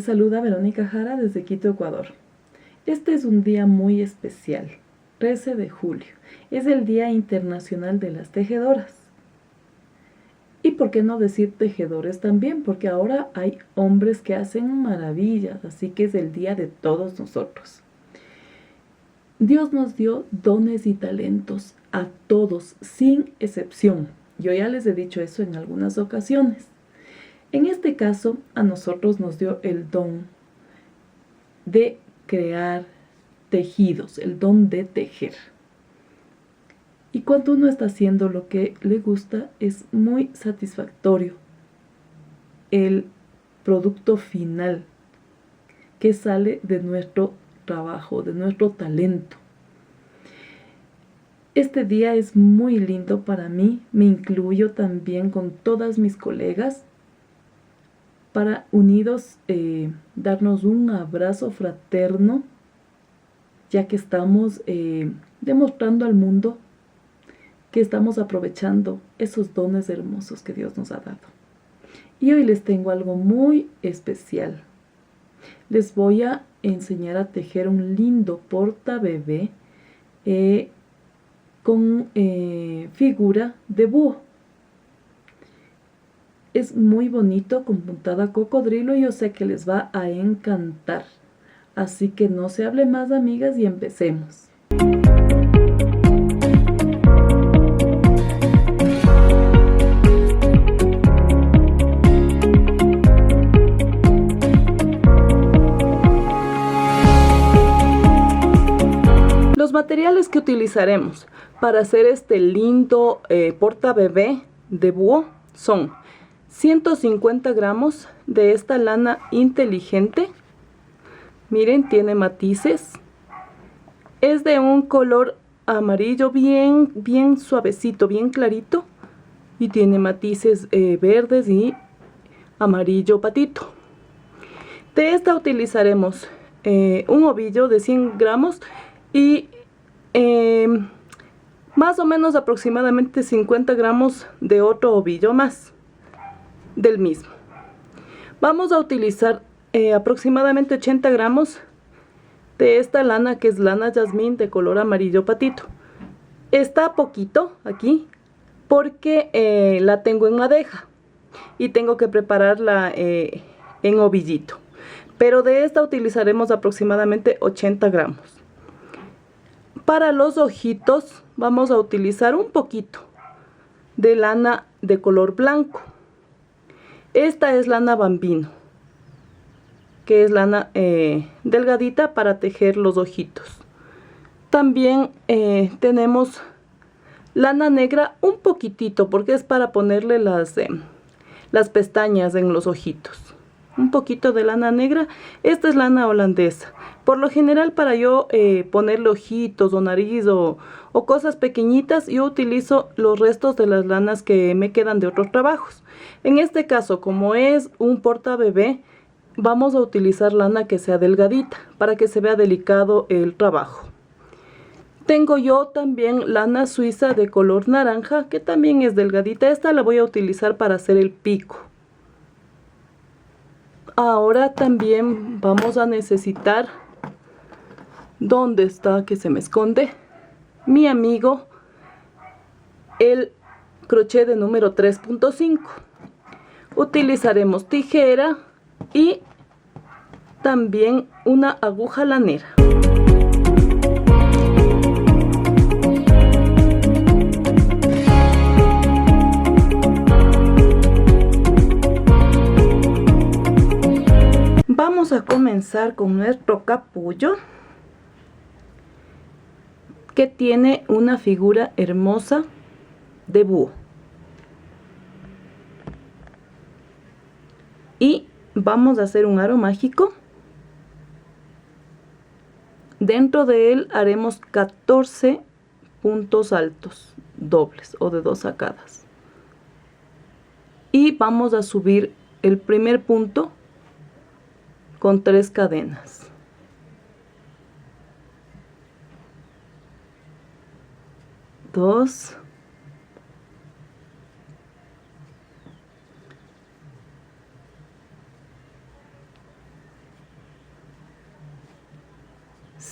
saluda Verónica Jara desde Quito, Ecuador. Este es un día muy especial, 13 de julio. Es el Día Internacional de las Tejedoras. Y por qué no decir tejedores también, porque ahora hay hombres que hacen maravillas, así que es el día de todos nosotros. Dios nos dio dones y talentos a todos, sin excepción. Yo ya les he dicho eso en algunas ocasiones. En este caso, a nosotros nos dio el don de crear tejidos, el don de tejer. Y cuando uno está haciendo lo que le gusta, es muy satisfactorio el producto final que sale de nuestro trabajo, de nuestro talento. Este día es muy lindo para mí, me incluyo también con todas mis colegas para unidos darnos un abrazo fraterno, ya que estamos demostrando al mundo que estamos aprovechando esos dones hermosos que Dios nos ha dado. Y hoy les tengo algo muy especial. Les voy a enseñar a tejer un lindo portabebé con figura de búho. Es muy bonito, con puntada cocodrilo, y yo sé que les va a encantar. Así que no se hable más, amigas, y empecemos. Los materiales que utilizaremos para hacer este lindo portabebé de búho son 150 gramos de esta lana inteligente. Miren, tiene matices. Es de un color amarillo bien suavecito, bien clarito. Y tiene matices verdes y amarillo patito. De esta utilizaremos un ovillo de 100 gramos y más o menos aproximadamente 50 gramos de otro ovillo más del mismo. Vamos a utilizar aproximadamente 80 gramos de esta lana, que es lana jazmín de color amarillo patito. Está poquito aquí porque la tengo en madeja y tengo que prepararla en ovillito, pero de esta utilizaremos aproximadamente 80 gramos. Para los ojitos vamos a utilizar un poquito de lana de color blanco. Esta es lana bambino, que es lana delgadita para tejer los ojitos. También tenemos lana negra un poquitito, porque es para ponerle las pestañas en los ojitos. Un poquito de lana negra. Esta es lana holandesa. Por lo general, para yo ponerle ojitos o nariz o cosas pequeñitas, yo utilizo los restos de las lanas que me quedan de otros trabajos. En este caso, como es un portabebé, vamos a utilizar lana que sea delgadita para que se vea delicado el trabajo. Tengo yo también lana suiza de color naranja, que también es delgadita. Esta la voy a utilizar para hacer el pico. Ahora también vamos a necesitar, ¿dónde está que se me esconde? Mi amigo, el crochet de número 3.5. Utilizaremos tijera y también una aguja lanera. Vamos a comenzar con nuestro capullo, que tiene una figura hermosa de búho. Y vamos a hacer un aro mágico. Dentro de él haremos 14 puntos altos dobles o de 2 sacadas. Y vamos a subir el primer punto con 3 cadenas. Dos,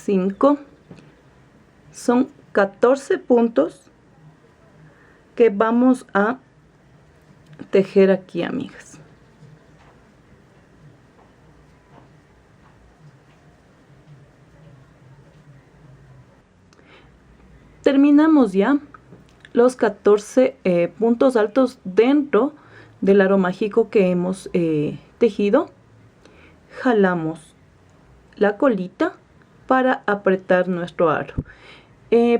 5, son 14 puntos que vamos a tejer aquí, amigas. Terminamos ya los 14 puntos altos dentro del aro mágico que hemos tejido. Jalamos la colita para apretar nuestro aro.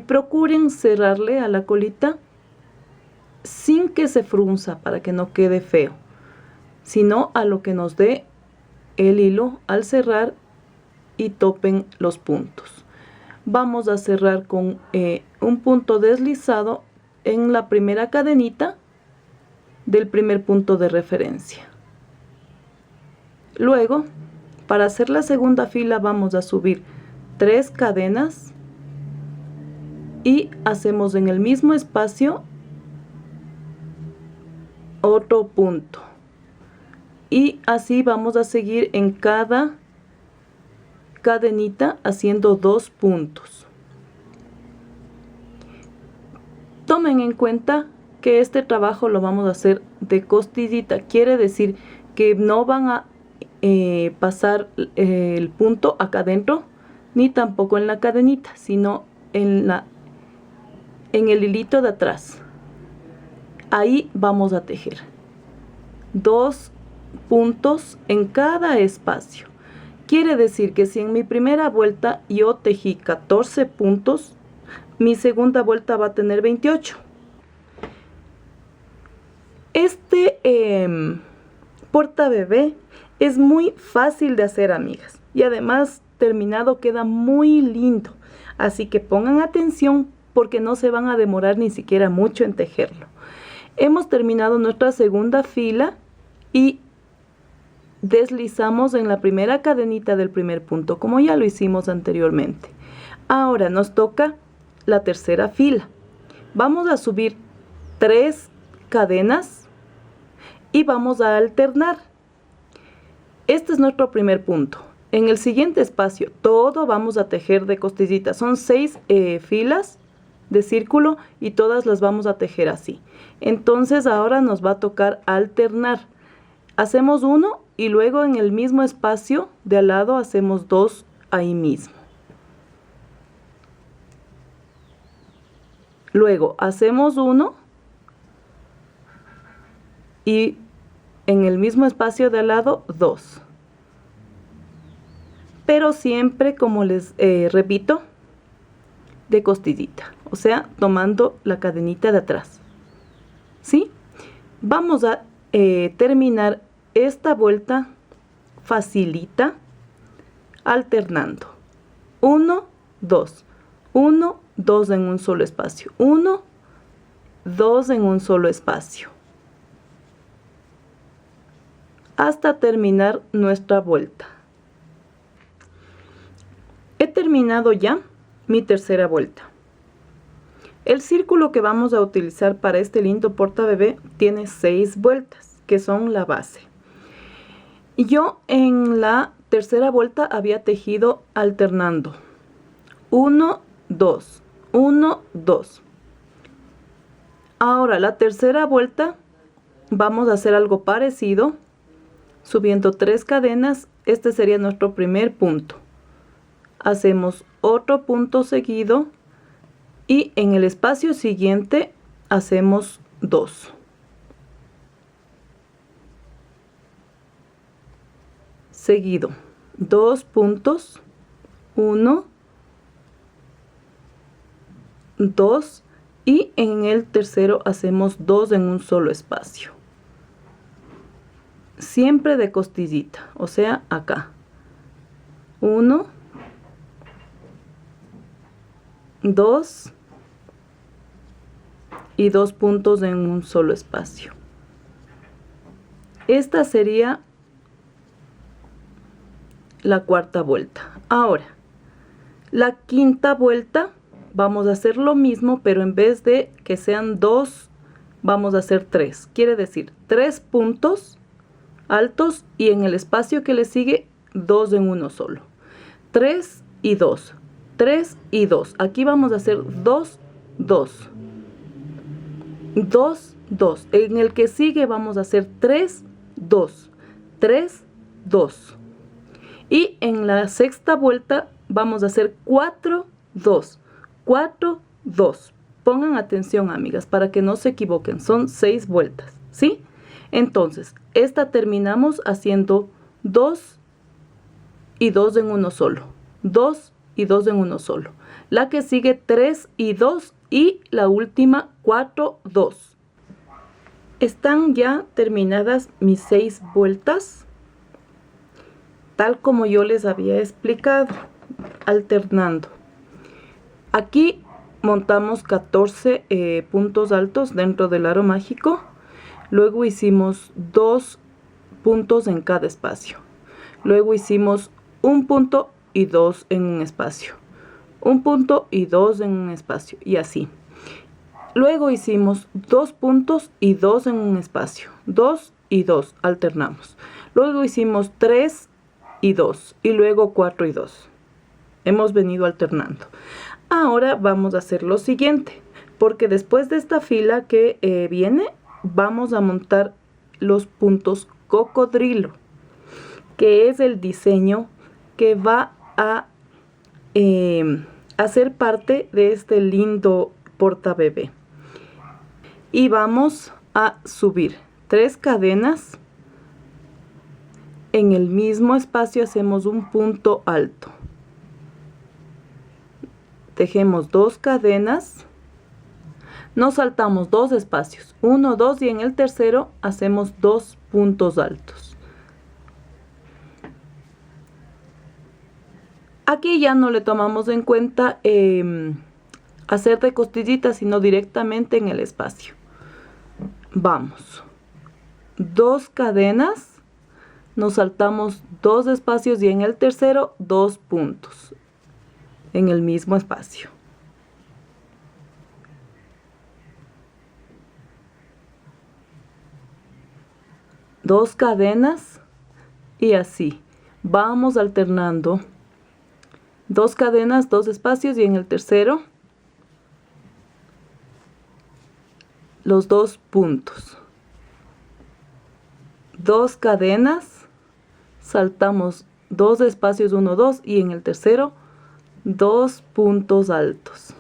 Procuren cerrarle a la colita sin que se frunza para que no quede feo, sino a lo que nos dé el hilo al cerrar y topen los puntos. Vamos a cerrar con un punto deslizado en la primera cadenita del primer punto de referencia. Luego, para hacer la segunda fila vamos a subir 3 cadenas y hacemos en el mismo espacio otro punto, y así vamos a seguir en cada cadenita haciendo 2 puntos. Tomen en cuenta que este trabajo lo vamos a hacer de costillita, quiere decir que no van a pasar el punto acá adentro ni tampoco en la cadenita, sino en el hilito de atrás. Ahí vamos a tejer 2 puntos en cada espacio. Quiere decir que si en mi primera vuelta yo tejí 14 puntos, mi segunda vuelta va a tener 28. Este porta bebé es muy fácil de hacer, amigas, y además terminado queda muy lindo. Así que pongan atención porque no se van a demorar ni siquiera mucho en tejerlo. Hemos terminado nuestra segunda fila y deslizamos en la primera cadenita del primer punto, como ya lo hicimos anteriormente. Ahora nos toca la tercera fila. Vamos a subir 3 cadenas y vamos a alternar. Este es nuestro primer punto. En el siguiente espacio todo vamos a tejer de costillita. Son 6 filas de círculo y todas las vamos a tejer así. Entonces ahora nos va a tocar alternar. Hacemos uno y luego en el mismo espacio de al lado hacemos 2 ahí mismo. Luego hacemos uno y en el mismo espacio de al lado 2. Pero siempre, como les repito, de costillita, o sea, tomando la cadenita de atrás. ¿Sí? Vamos a terminar esta vuelta facilita alternando 1, 2, 1, 2 en un solo espacio, 1, 2 en un solo espacio, hasta terminar nuestra vuelta. He terminado ya mi tercera vuelta. El círculo que vamos a utilizar para este lindo porta bebé tiene 6 vueltas, que son la base. Y yo en la tercera vuelta había tejido alternando 1, 2, 1, 2. Ahora la tercera vuelta vamos a hacer algo parecido, subiendo 3 cadenas. Este sería nuestro primer punto. Hacemos otro punto seguido y en el espacio siguiente hacemos 2. Seguido 2 puntos, 1, 2 y en el tercero hacemos 2 en un solo espacio. Siempre de costillita, o sea, acá. 1, 2 y 2 puntos en un solo espacio. Esta sería la cuarta vuelta. Ahora, la quinta vuelta vamos a hacer lo mismo, pero en vez de que sean 2, vamos a hacer 3. Quiere decir 3 puntos altos y en el espacio que le sigue 2 en uno solo. 3 y 2. 3 y 2. Aquí vamos a hacer 2, 2, 2, 2. En el que sigue vamos a hacer 3, 2, 3, 2. Y en la sexta vuelta vamos a hacer 4, 2, 4, 2. Pongan atención, amigas, para que no se equivoquen. Son 6 vueltas, ¿sí? Entonces, esta terminamos haciendo 2 y 2 en uno solo. 2 y 2 en uno solo. La que sigue 3 y 2 y la última 4, 2. Están ya terminadas mis 6 vueltas, tal como yo les había explicado, alternando. Aquí montamos 14 puntos altos dentro del aro mágico. Luego hicimos 2 puntos en cada espacio. Luego hicimos un punto y 2 en un espacio. Un punto y 2 en un espacio. Y así. Luego hicimos 2 puntos y 2 en un espacio. 2 y 2. Alternamos. Luego hicimos 3 y 2. Y luego 4 y 2. Hemos venido alternando. Ahora vamos a hacer lo siguiente. Porque después de esta fila que viene, vamos a montar los puntos cocodrilo, que es el diseño que va a hacer parte de este lindo portabebé. Y vamos a subir 3 cadenas. En el mismo espacio hacemos un punto alto. Tejemos 2 cadenas. Nos saltamos 2 espacios, 1, 2 y en el tercero hacemos 2 puntos altos. Aquí ya no le tomamos en cuenta hacer de costillitas, sino directamente en el espacio. Vamos, 2 cadenas, nos saltamos 2 espacios y en el tercero 2 puntos en el mismo espacio. Dos cadenas y así vamos alternando 2 cadenas, 2 espacios y en el tercero los 2 puntos. 2 cadenas, saltamos 2 espacios, 1, 2 y en el tercero 2 puntos altos.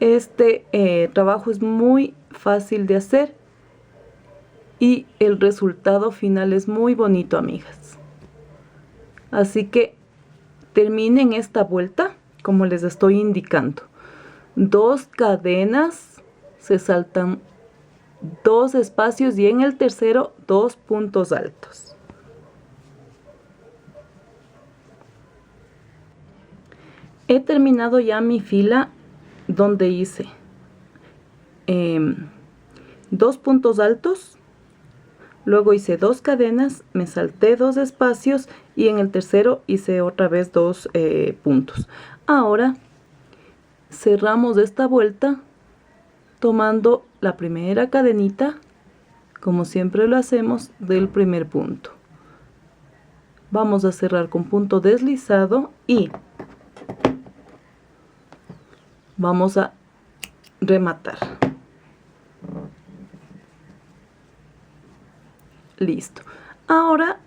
Este trabajo es muy fácil de hacer y el resultado final es muy bonito, amigas. Así que terminen esta vuelta como les estoy indicando. 2 cadenas, se saltan 2 espacios y en el tercero 2 puntos altos. He terminado ya mi fila donde hice 2 puntos altos, luego hice 2 cadenas, me salté 2 espacios y en el tercero hice otra vez 2 puntos. Ahora cerramos esta vuelta tomando la primera cadenita, como siempre lo hacemos, del primer punto. Vamos a cerrar con punto deslizado y vamos a rematar. Listo. Ahora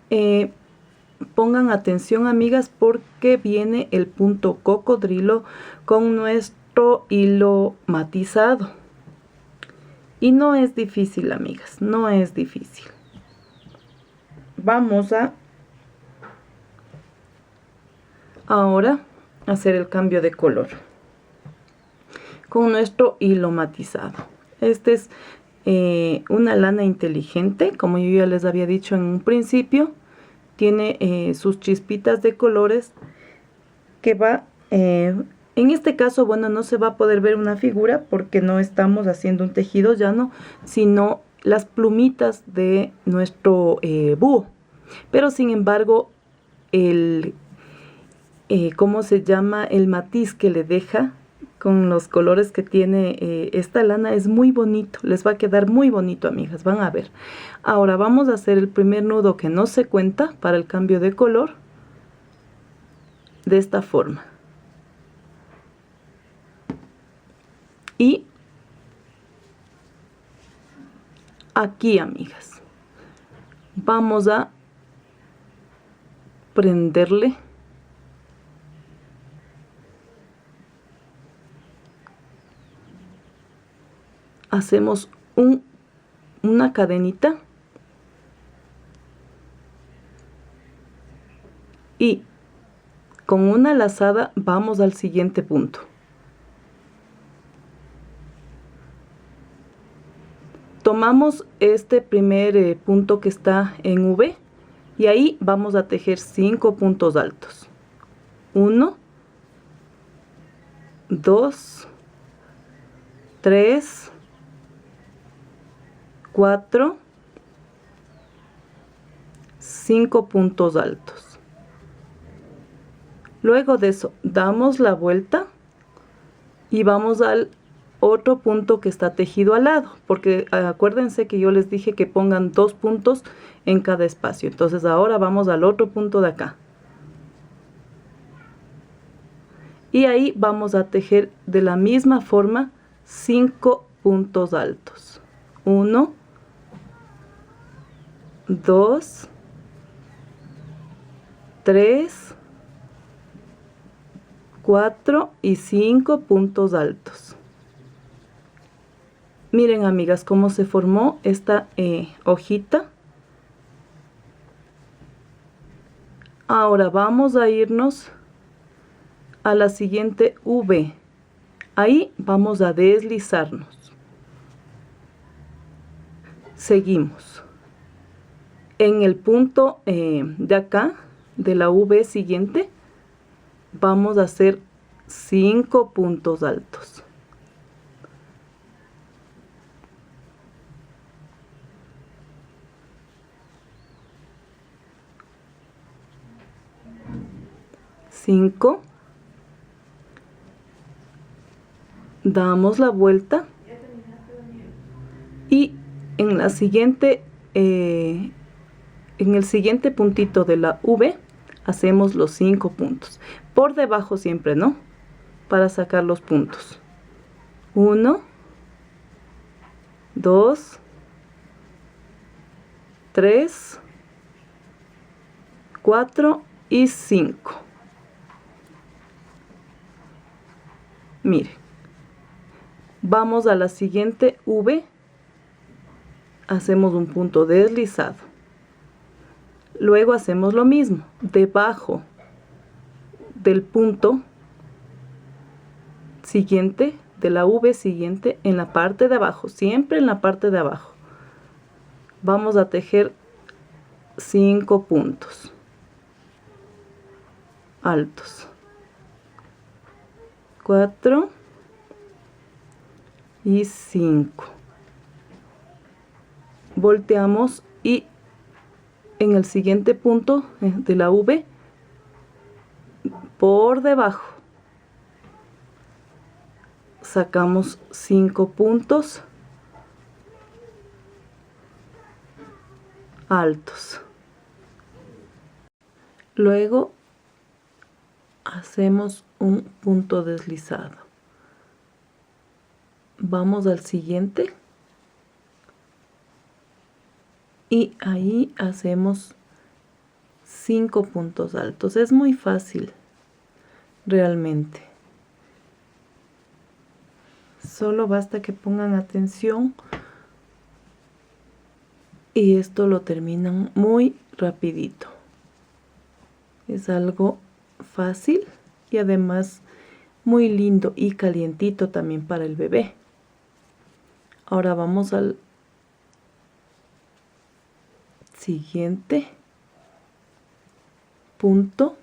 pongan atención, amigas, porque viene el punto cocodrilo con nuestro hilo matizado. Y no es difícil, amigas, no es difícil. Vamos a ahora hacer el cambio de color con nuestro hilo matizado. Este es una lana inteligente, como yo ya les había dicho en un principio. Tiene sus chispitas de colores que va, en este caso, bueno, no se va a poder ver una figura porque no estamos haciendo un tejido llano, sino las plumitas de nuestro búho. Pero sin embargo, ¿cómo se llama? El matiz que le deja con los colores que tiene esta lana. Es muy bonito, les va a quedar muy bonito, amigas, van a ver. Ahora vamos a hacer el primer nudo que no se cuenta para el cambio de color, de esta forma. Y aquí, amigas, vamos a prenderle hacemos una cadenita y con una lazada vamos al siguiente punto. Tomamos este primer punto que está en V y ahí vamos a tejer 5 puntos altos. 1, 2, 3, 4, 5 puntos altos. Luego de eso damos la vuelta y vamos al otro punto que está tejido al lado, porque acuérdense que yo les dije que pongan 2 puntos en cada espacio. Entonces ahora vamos al otro punto de acá y ahí vamos a tejer de la misma forma 5 puntos altos. 1, 2, 3, 4 y 5 puntos altos. Miren, amigas, cómo se formó esta hojita. Ahora vamos a irnos a la siguiente V. Ahí vamos a deslizarnos. Seguimos. En el punto de acá, de la V siguiente, vamos a hacer 5 puntos altos. Damos la vuelta y en la siguiente en el siguiente puntito de la V hacemos los 5 puntos por debajo siempre, ¿no? Para sacar los puntos. 1, 2, 3, 4 y 5. Miren, vamos a la siguiente V, hacemos un punto deslizado, luego hacemos lo mismo debajo del punto siguiente, de la V siguiente, en la parte de abajo, siempre en la parte de abajo vamos a tejer 5 puntos altos. 4 y 5. Volteamos y en el siguiente punto de la V, por debajo, sacamos 5 puntos altos. Luego hacemos un punto deslizado. Vamos al siguiente y ahí hacemos 5 puntos altos. Es muy fácil, realmente. Solo basta que pongan atención y esto lo terminan muy rapidito. Es algo fácil y además muy lindo y calientito también para el bebé. Ahora vamos al siguiente punto.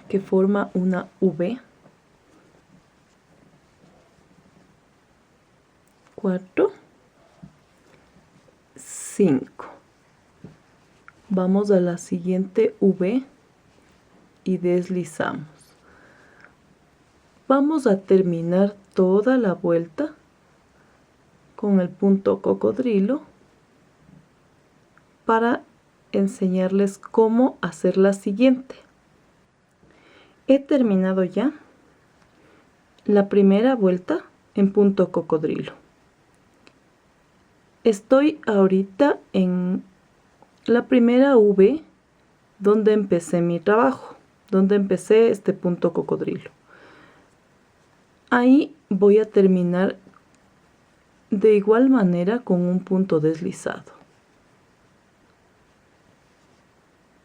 Que forma una V. 4, 5. vamos a la siguiente V y deslizamos. Vamos a terminar toda la vuelta con el punto cocodrilo para enseñarles cómo hacer la siguiente. He terminado ya la primera vuelta en punto cocodrilo. Estoy ahorita en la primera V donde empecé mi trabajo, donde empecé este punto cocodrilo. Ahí voy a terminar de igual manera con un punto deslizado.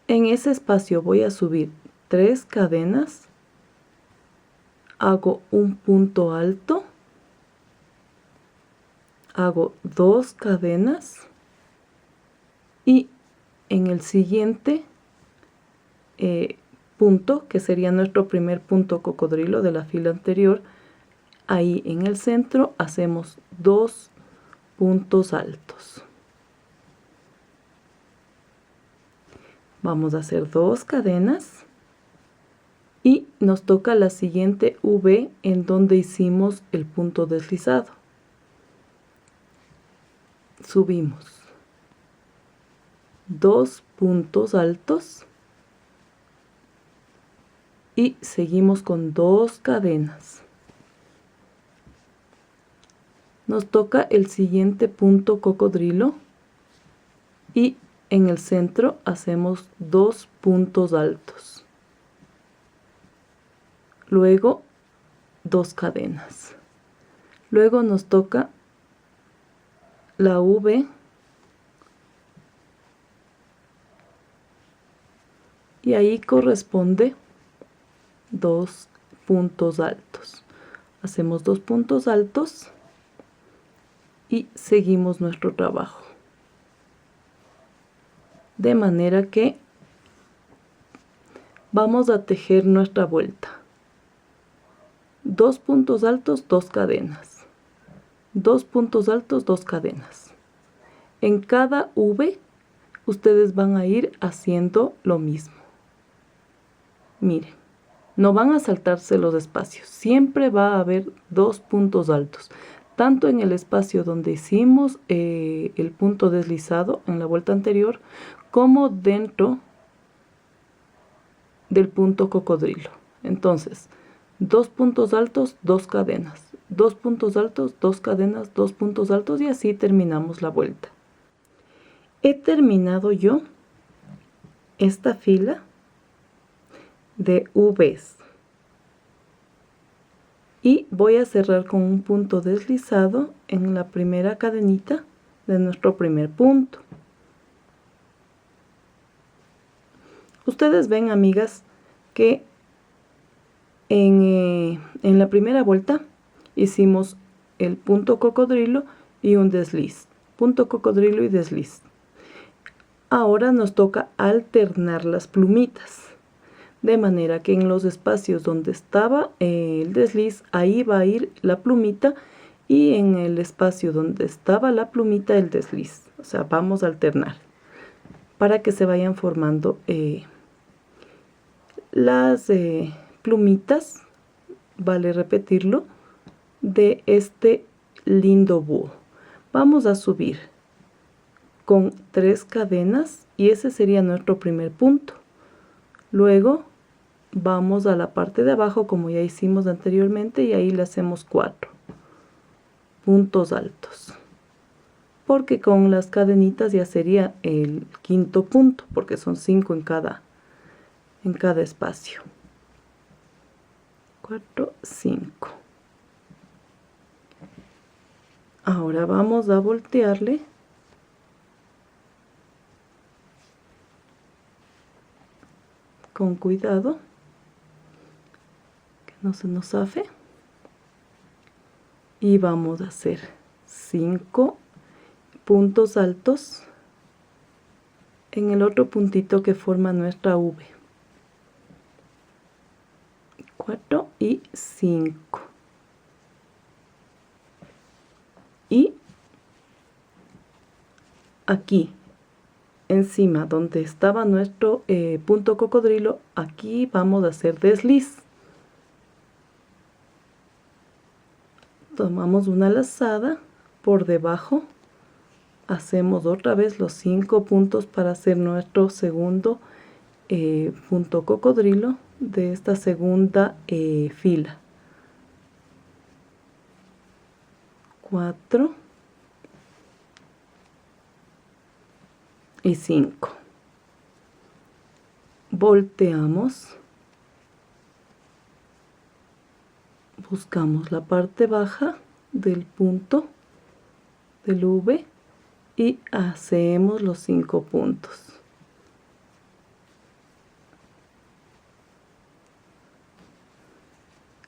En ese espacio voy a subir 3 cadenas, hago un punto alto, hago 2 cadenas y en el siguiente punto, que sería nuestro primer punto cocodrilo de la fila anterior, ahí en el centro hacemos 2 puntos altos. Vamos a hacer 2 cadenas y nos toca la siguiente V en donde hicimos el punto deslizado. Subimos 2 puntos altos y seguimos con 2 cadenas. Nos toca el siguiente punto cocodrilo y en el centro hacemos 2 puntos altos. Luego 2 cadenas. Luego nos toca la V y ahí corresponde 2 puntos altos. Hacemos 2 puntos altos y seguimos nuestro trabajo. De manera que vamos a tejer nuestra vuelta. 2 puntos altos, 2 cadenas. 2 puntos altos, 2 cadenas. En cada V ustedes van a ir haciendo lo mismo. Miren, no van a saltarse los espacios. Siempre va a haber 2 puntos altos. Tanto en el espacio donde hicimos el punto deslizado en la vuelta anterior, como dentro del punto cocodrilo. Entonces, 2 puntos altos, 2 cadenas. 2 puntos altos, 2 cadenas, 2 puntos altos y así terminamos la vuelta. He terminado yo esta fila de V's. Y voy a cerrar con un punto deslizado en la primera cadenita de nuestro primer punto. Ustedes ven, amigas, que en la primera vuelta hicimos el punto cocodrilo y un desliz. Punto cocodrilo y desliz. Ahora nos toca alternar las plumitas. De manera que en los espacios donde estaba el desliz, ahí va a ir la plumita, y en el espacio donde estaba la plumita, el desliz. O sea, vamos a alternar para que se vayan formando las plumitas, vale repetirlo, de este lindo búho. Vamos a subir con 3 cadenas y ese sería nuestro primer punto. Luego vamos a la parte de abajo como ya hicimos anteriormente y ahí le hacemos 4 puntos altos, porque con las cadenitas ya sería el quinto punto, porque son 5 en cada espacio. 4, 5. Ahora vamos a voltearle con cuidado que no se nos zafe, y vamos a hacer 5 puntos altos en el otro puntito que forma nuestra V. 4 y 5. Y aquí encima donde estaba nuestro punto cocodrilo, aquí vamos a hacer desliz. Tomamos una lazada por debajo, hacemos otra vez los 5 puntos para hacer nuestro segundo punto cocodrilo de esta segunda fila. 4 y 5. Volteamos, buscamos la parte baja del punto del V y hacemos los 5 puntos.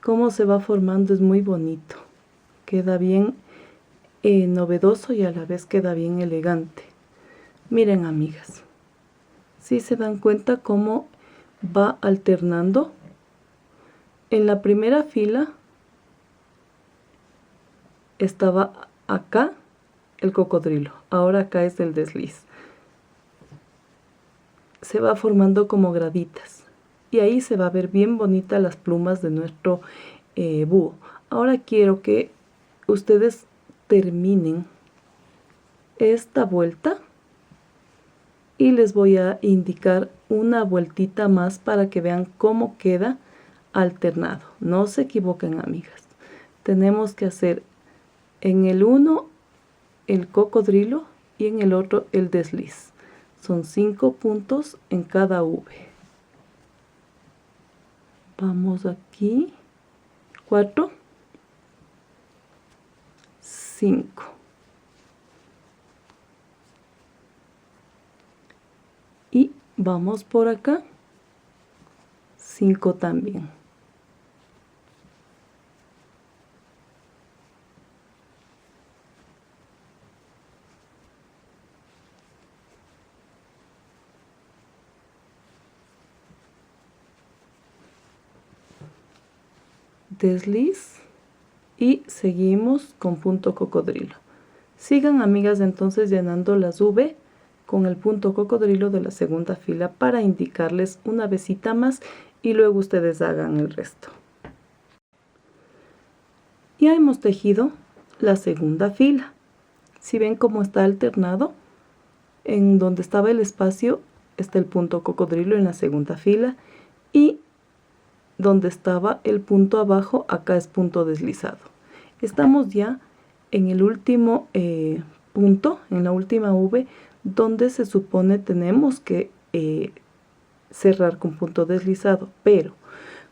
Cómo se va formando es muy bonito, queda bien novedoso y a la vez queda bien elegante. Miren, amigas, si se dan cuenta cómo va alternando. En la primera fila estaba acá el cocodrilo, ahora acá es el desliz. Se va formando como graditas y ahí se va a ver bien bonita las plumas de nuestro búho. Ahora quiero que ustedes terminen esta vuelta y les voy a indicar una vueltita más para que vean cómo queda alternado. No se equivoquen, amigas. Tenemos que hacer en el uno el cocodrilo y en el otro el desliz. Son 5 puntos en cada V. Vamos aquí. 4, 5. Y vamos por acá. 5 también. Desliz y seguimos con punto cocodrilo. Sigan, amigas, entonces llenando las V con el punto cocodrilo de la segunda fila para indicarles una vecita más y luego ustedes hagan el resto. Ya hemos tejido la segunda fila. Si ven cómo está alternado, en donde estaba el espacio está el punto cocodrilo en la segunda fila y donde estaba el punto abajo, acá es punto deslizado. Estamos ya en el último punto, en la última V, donde se supone tenemos que cerrar con punto deslizado, pero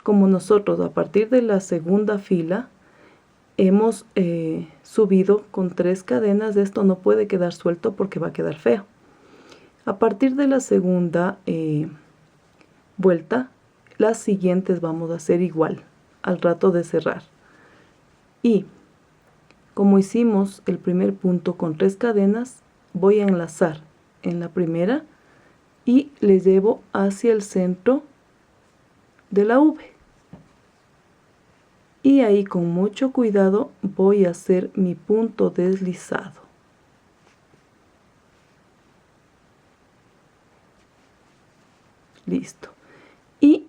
como nosotros a partir de la segunda fila hemos subido con 3 cadenas, esto no puede quedar suelto porque va a quedar feo. A partir de la segunda vuelta, las siguientes vamos a hacer igual al rato de cerrar. Y como hicimos el primer punto con 3 cadenas, voy a enlazar en la primera y le llevo hacia el centro de la V. Y ahí con mucho cuidado voy a hacer mi punto deslizado. Listo. Y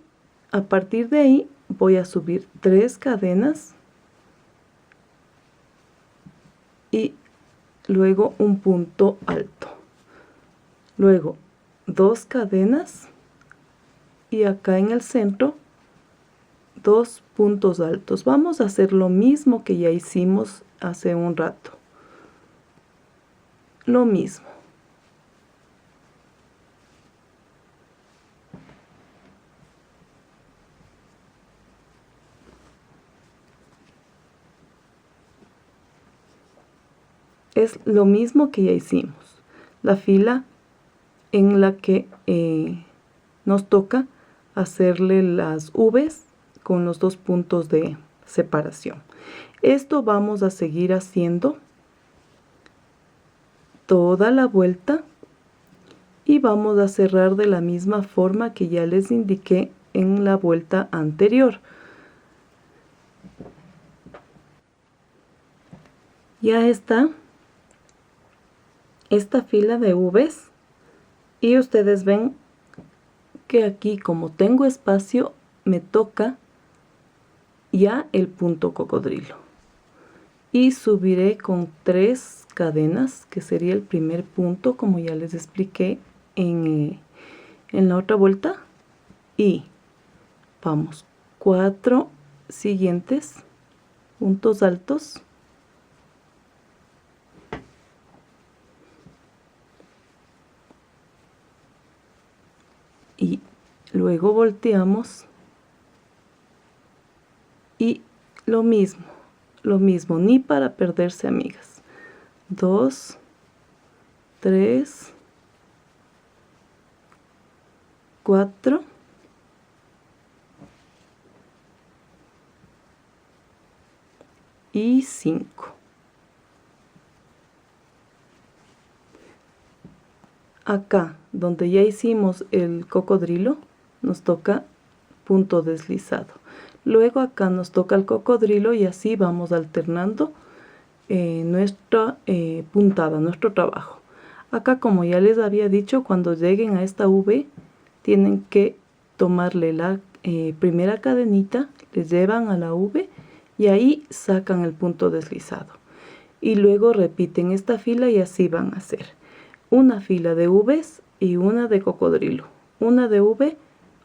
a partir de ahí voy a subir 3 cadenas y luego un punto alto. Luego 2 cadenas y acá en el centro 2 puntos altos. Vamos a hacer lo mismo que ya hicimos hace un rato. Lo mismo. Es lo mismo que ya hicimos. La fila en la que nos toca hacerle las V's con los 2 puntos de separación. Esto vamos a seguir haciendo toda la vuelta y vamos a cerrar de la misma forma que ya les indiqué en la vuelta anterior. Ya está esta fila de V's Y ustedes ven que aquí, como tengo espacio, me toca ya el punto cocodrilo. Y subiré con 3 cadenas, que sería el primer punto, como ya les expliqué en la otra vuelta. Y vamos 4 siguientes puntos altos. Y luego volteamos. Y lo mismo, ni para perderse, amigas. 2, 3, 4 y 5. Acá, donde ya hicimos el cocodrilo, nos toca punto deslizado. Luego acá nos toca el cocodrilo y así vamos alternando nuestra puntada, nuestro trabajo. Acá, como ya les había dicho, cuando lleguen a esta V, tienen que tomarle la primera cadenita, les llevan a la V y ahí sacan el punto deslizado. Y luego repiten esta fila y así van a hacer una fila de V's y una de cocodrilo, una de V,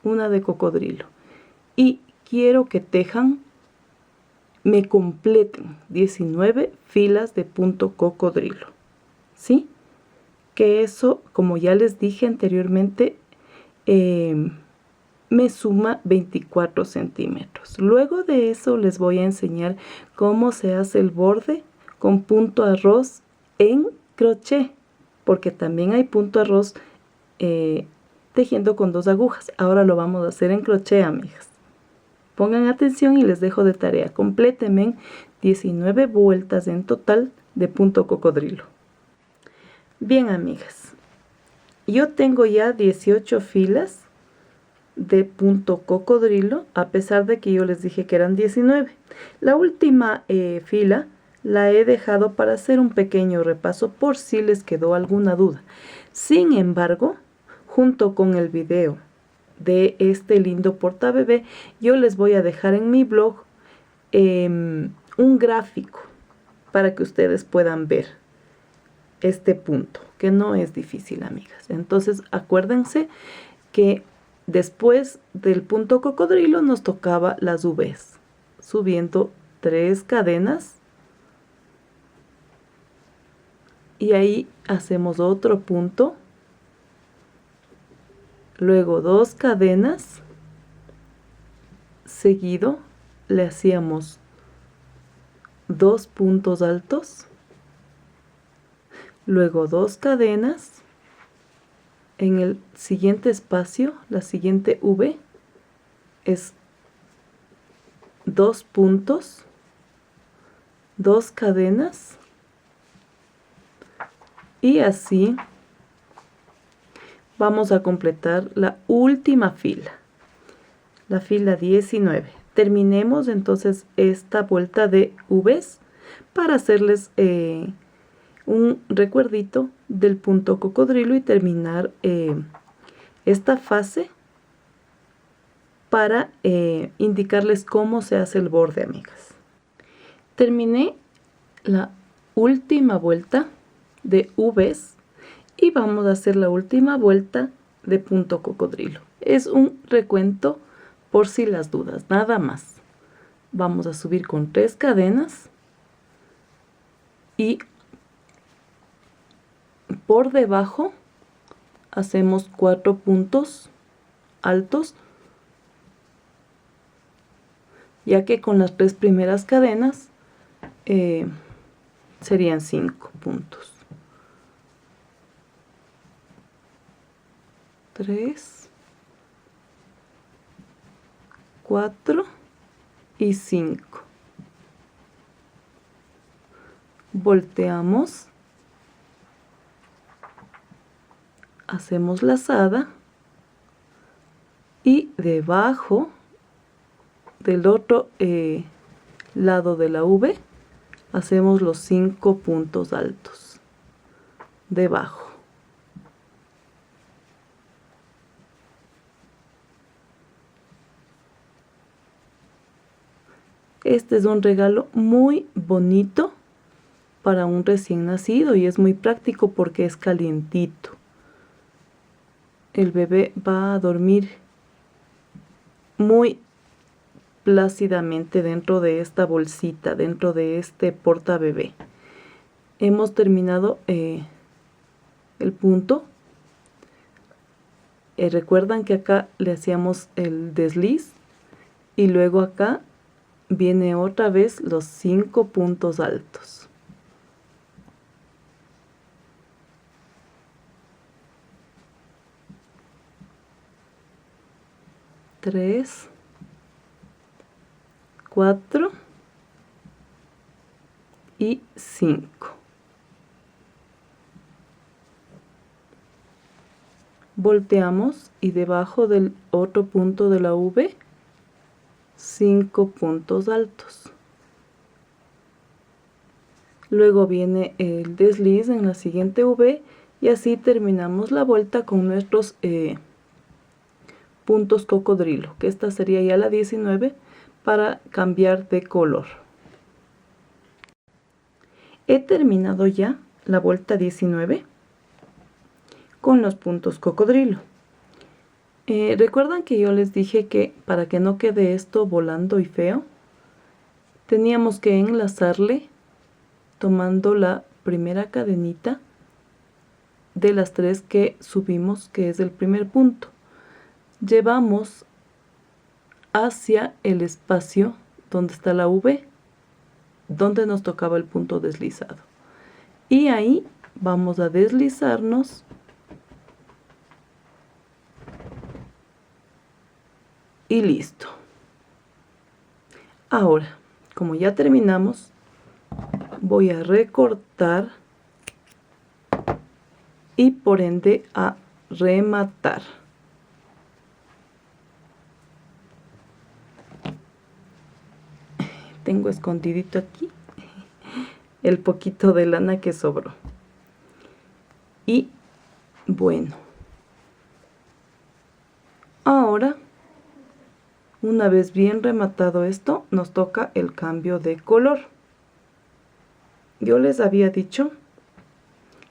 una de cocodrilo. Y quiero que tejan, me completen 19 filas de punto cocodrilo, ¿sí? Que eso, como ya les dije anteriormente, me suma 24 centímetros. Luego de eso les voy a enseñar cómo se hace el borde con punto arroz en crochet, porque también hay punto arroz tejiendo con 2 agujas. Ahora lo vamos a hacer en crochet, amigas. Pongan atención y les dejo de tarea. Complétenme 19 vueltas en total de punto cocodrilo. Bien, amigas, yo tengo ya 18 filas de punto cocodrilo, a pesar de que yo les dije que eran 19. La última fila la he dejado para hacer un pequeño repaso por si les quedó alguna duda. Sin embargo, junto con el video de este lindo portabebé, yo les voy a dejar en mi blog un gráfico para que ustedes puedan ver este punto, que no es difícil, amigas. Entonces acuérdense que después del punto cocodrilo nos tocaba las V's, subiendo 3 cadenas y ahí hacemos otro punto, luego 2 cadenas, seguido le hacíamos 2 puntos altos, luego 2 cadenas. En el siguiente espacio, la siguiente V es 2 puntos, 2 cadenas y así vamos a completar la última fila, la fila 19. Terminemos entonces esta vuelta de V's para hacerles un recuerdito del punto cocodrilo y terminar esta fase para indicarles cómo se hace el borde, amigas. Terminé la última vuelta de V's y vamos a hacer la última vuelta de punto cocodrilo. Es un recuento por si las dudas, nada más. Vamos a subir con 3 cadenas y por debajo hacemos 4 puntos altos, ya que con las 3 primeras cadenas serían 5 puntos. 3, 4 y 5. Volteamos, hacemos lazada y debajo del otro lado de la V hacemos los 5 puntos altos debajo. Este es un regalo muy bonito para un recién nacido y es muy práctico porque es calientito. El bebé va a dormir muy plácidamente dentro de esta bolsita, dentro de este porta bebé. Hemos terminado el punto. Recuerdan que acá le hacíamos el desliz y luego acá viene otra vez los 5 puntos altos. Tres, 4 y 5. Volteamos y debajo del otro punto de la V, 5 puntos altos. Luego viene el desliz en la siguiente V y así terminamos la vuelta con nuestros puntos cocodrilo, que esta sería ya la 19 para cambiar de color. He terminado ya la vuelta 19 con los puntos cocodrilo. Recuerdan que yo les dije que para que no quede esto volando y feo, teníamos que enlazarle tomando la primera cadenita de las 3 que subimos, que es el primer punto. Llevamos hacia el espacio donde está la V, donde nos tocaba el punto deslizado. Y ahí vamos a deslizarnos y listo. Ahora, como ya terminamos, voy a recortar y por ende a rematar. Tengo escondidito aquí el poquito de lana que sobró. Y bueno, ahora, una vez bien rematado esto, nos toca el cambio de color. Yo les había dicho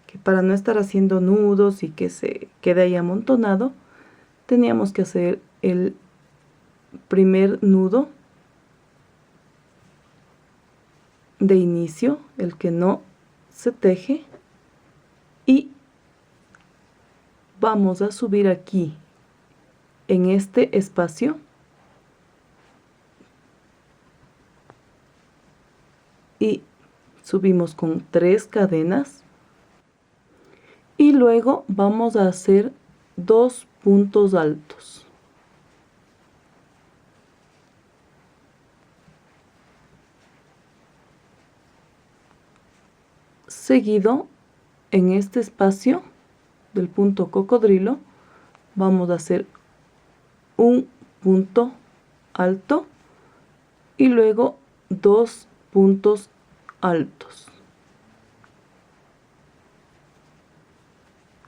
que para no estar haciendo nudos y que se quede ahí amontonado, teníamos que hacer el primer nudo de inicio, el que no se teje, y vamos a subir aquí en este espacio y subimos con 3 cadenas y luego vamos a hacer 2 puntos altos. Seguido, en este espacio del punto cocodrilo vamos a hacer un punto alto y luego 2 puntos altos.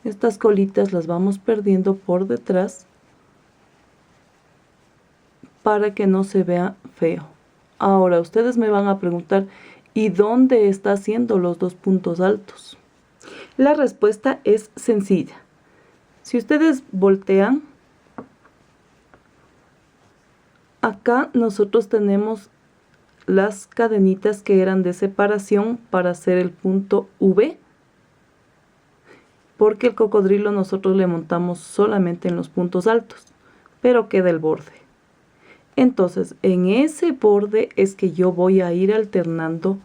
Estas colitas las vamos perdiendo por detrás para que no se vea feo. Ahora ustedes me van a preguntar, ¿y dónde está haciendo los 2 puntos altos? La respuesta es sencilla. Si ustedes voltean, acá nosotros tenemos las cadenitas que eran de separación para hacer el punto V, porque el cocodrilo nosotros le montamos solamente en los puntos altos, pero queda el borde. Entonces, en ese borde es que yo voy a ir alternando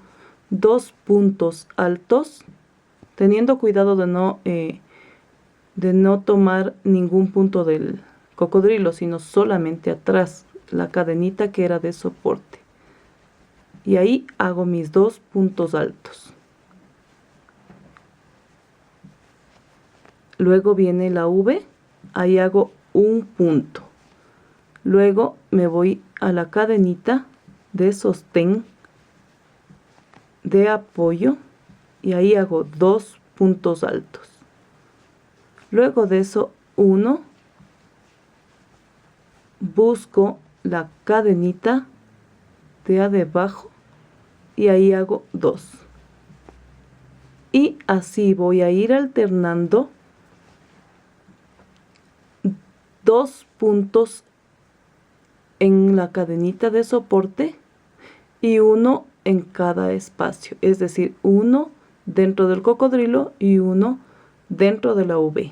2 puntos altos, teniendo cuidado de no tomar ningún punto del cocodrilo, sino solamente atrás, la cadenita que era de soporte. Y ahí hago mis 2 puntos altos. Luego viene la V, ahí hago un punto. Luego me voy a la cadenita de sostén, de apoyo, y ahí hago 2 puntos altos. Luego de eso, 1, busco la cadenita de debajo y ahí hago 2. Y así voy a ir alternando 2 puntos en la cadenita de soporte y 1 en cada espacio, es decir, 1 dentro del cocodrilo y 1 dentro de la V.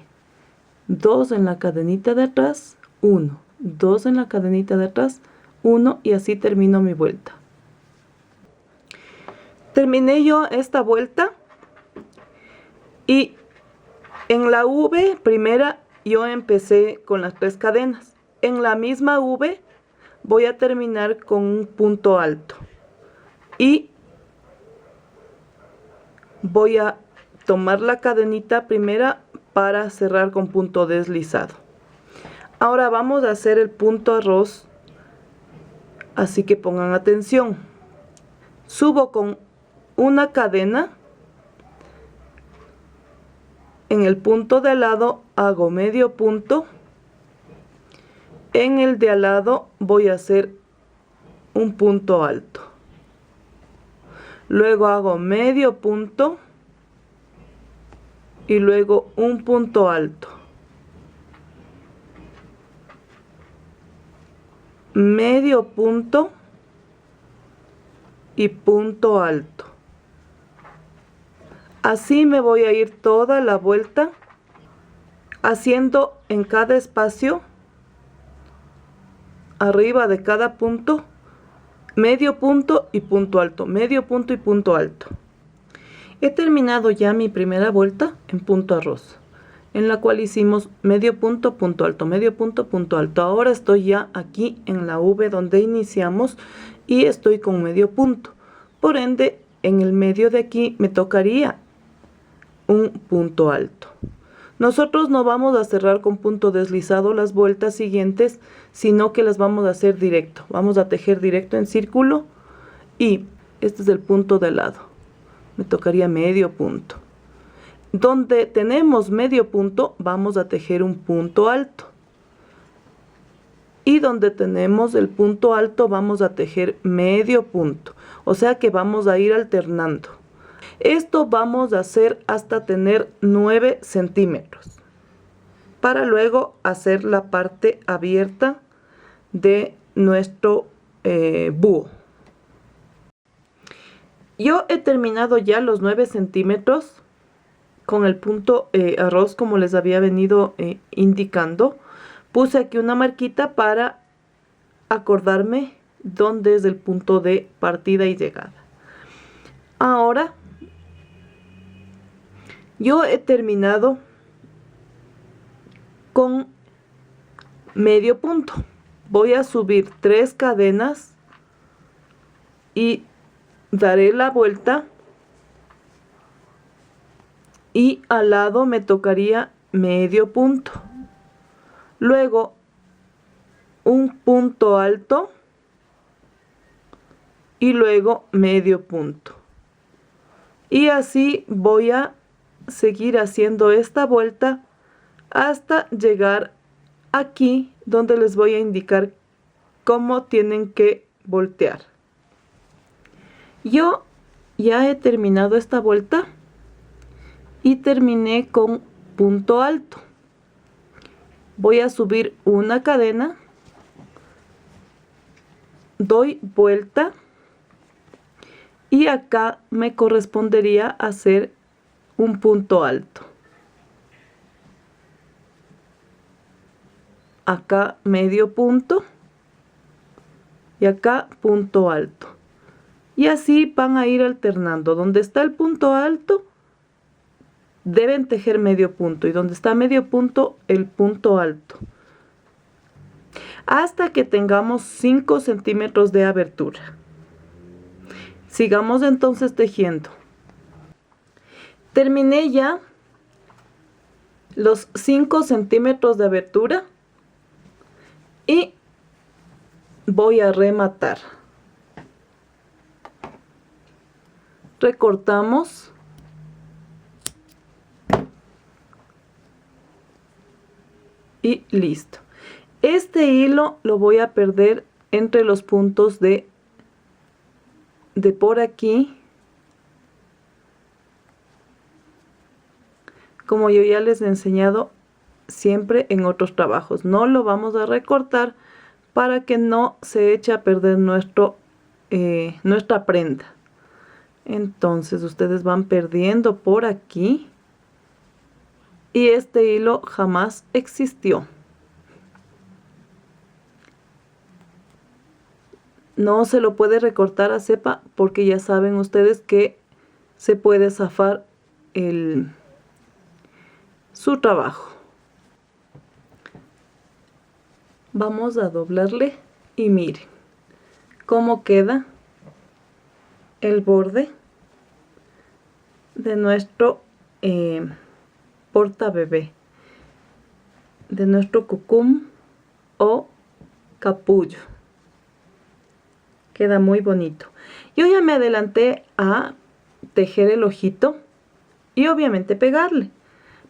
2 en la cadenita de atrás, 1, 2 en la cadenita de atrás, 1 y así termino mi vuelta. Terminé yo esta vuelta y en la V primera yo empecé con las 3 cadenas. En la misma V voy a terminar con un punto alto y voy a tomar la cadenita primera para cerrar con punto deslizado. Ahora vamos a hacer el punto arroz, así que pongan atención. Subo con una cadena, en el punto de al lado hago medio punto, en el de al lado voy a hacer un punto alto, luego hago medio punto y luego un punto alto, medio punto y punto alto. Así me voy a ir toda la vuelta haciendo en cada espacio, arriba de cada punto, medio punto y punto alto, medio punto y punto alto. He terminado ya mi primera vuelta en punto arroz, en la cual hicimos medio punto, punto alto, medio punto, punto alto. Ahora estoy ya aquí en la V donde iniciamos y estoy con medio punto. Por ende, en el medio de aquí me tocaría un punto alto. Nosotros no vamos a cerrar con punto deslizado las vueltas siguientes, sino que las vamos a hacer directo. Vamos a tejer directo en círculo y este es el punto de lado. Me tocaría medio punto. Donde tenemos medio punto, vamos a tejer un punto alto. Y donde tenemos el punto alto, vamos a tejer medio punto. O sea que vamos a ir alternando. Esto vamos a hacer hasta tener 9 centímetros. Para luego hacer la parte abierta de nuestro búho. Yo he terminado ya los 9 centímetros con el punto arroz como les había venido indicando. Puse aquí una marquita para acordarme dónde es el punto de partida y llegada. Ahora yo he terminado con medio punto. Voy a subir 3 cadenas y daré la vuelta y al lado me tocaría medio punto. Luego un punto alto y luego medio punto. Y así voy a seguir haciendo esta vuelta hasta llegar aquí donde les voy a indicar cómo tienen que voltear. Yo ya he terminado esta vuelta y terminé con punto alto. Voy a subir una cadena, doy vuelta y acá me correspondería hacer un punto alto. Acá medio punto y acá punto alto. Y así van a ir alternando. Donde está el punto alto, deben tejer medio punto. Y donde está medio punto, el punto alto. Hasta que tengamos 5 centímetros de abertura. Sigamos entonces tejiendo. Terminé ya los 5 centímetros de abertura. Y voy a rematar. Recortamos y listo. Este hilo lo voy a perder entre los puntos de de por aquí, como yo ya les he enseñado siempre en otros trabajos. No lo vamos a recortar para que no se eche a perder nuestra prenda. Entonces ustedes van perdiendo por aquí y este hilo jamás existió. No se lo puede recortar a cepa porque ya saben ustedes que se puede zafar su trabajo. Vamos a doblarle y miren cómo queda el borde de nuestro porta bebé, de nuestro cucum o capullo. Queda muy bonito. Yo ya me adelanté a tejer el ojito y obviamente pegarle,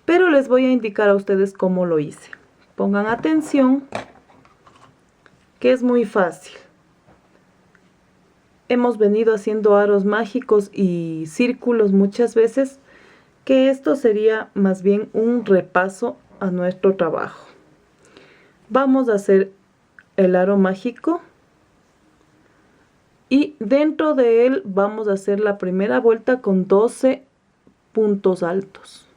pero les voy a indicar a ustedes cómo lo hice. Pongan atención, que es muy fácil. Hemos venido haciendo aros mágicos y círculos muchas veces, que esto sería más bien un repaso a nuestro trabajo. Vamos a hacer el aro mágico y dentro de él vamos a hacer la primera vuelta con 12 puntos altos.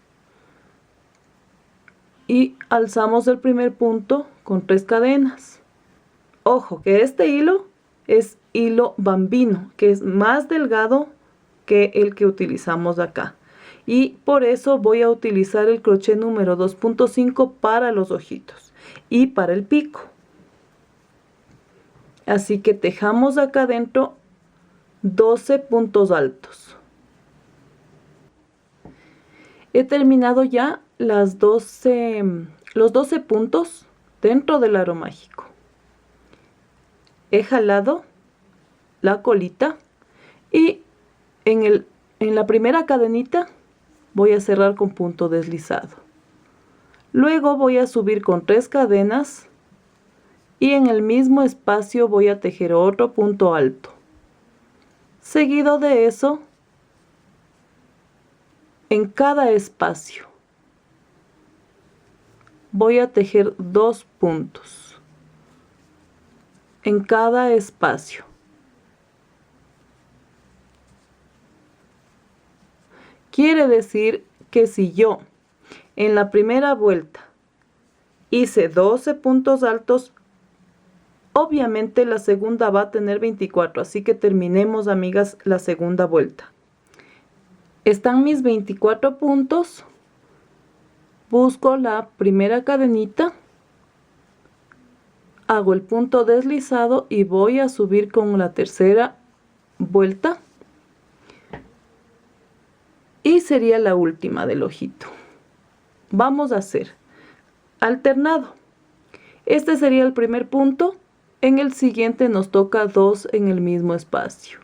Y alzamos el primer punto con 3 cadenas. Ojo que este hilo es hilo bambino, que es más delgado que el que utilizamos acá. Y por eso voy a utilizar el crochet número 2.5 para los ojitos y para el pico. Así que tejamos acá adentro 12 puntos altos. He terminado ya los 12 puntos dentro del aro mágico. He jalado la colita y en la primera cadenita voy a cerrar con punto deslizado. Luego voy a subir con 3 cadenas y en el mismo espacio voy a tejer otro punto alto. Seguido de eso, en cada espacio voy a tejer 2 puntos. En cada espacio. Quiere decir que si yo en la primera vuelta hice 12 puntos altos, obviamente la segunda va a tener 24, así que terminemos, amigas, la segunda vuelta. Están mis 24 puntos, busco la primera cadenita, hago el punto deslizado y voy a subir con la tercera vuelta. Y sería la última del ojito. Vamos a hacer alternado. Este sería el primer punto. En el siguiente nos toca 2 en el mismo espacio.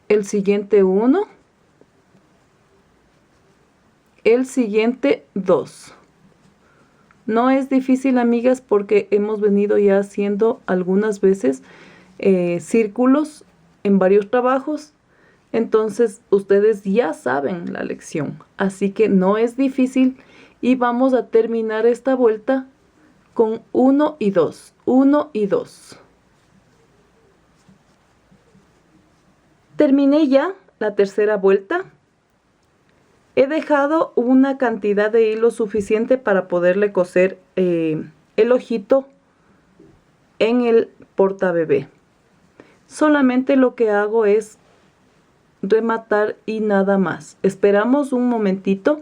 El siguiente 1. El siguiente 2. No es difícil, amigas, porque hemos venido ya haciendo algunas veces círculos en varios trabajos. Entonces ustedes ya saben la lección, así que no es difícil y vamos a terminar esta vuelta con 1 y 2, 1 y 2. Terminé ya la tercera vuelta. He dejado una cantidad de hilo suficiente para poderle coser el ojito en el porta bebé. Solamente lo que hago es rematar y nada más. Esperamos un momentito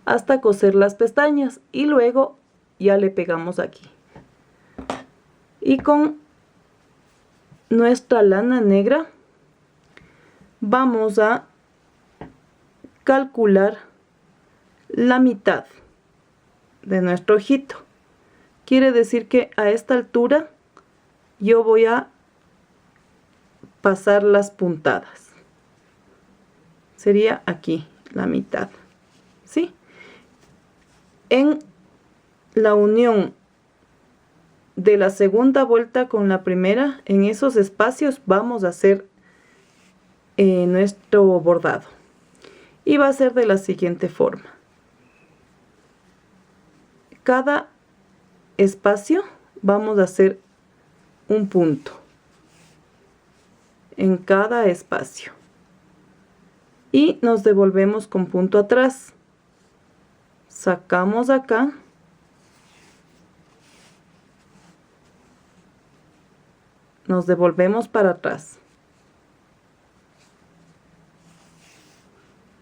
hasta coser las pestañas y luego ya le pegamos aquí. Y con nuestra lana negra vamos a calcular la mitad de nuestro ojito. Quiere decir que a esta altura yo voy a pasar las puntadas. Sería aquí la mitad, ¿sí? En la unión de la segunda vuelta con la primera, en esos espacios vamos a hacer nuestro bordado. Y va a ser de la siguiente forma. Cada espacio vamos a hacer un punto en cada espacio. Y nos devolvemos con punto atrás. Sacamos acá. Nos devolvemos para atrás.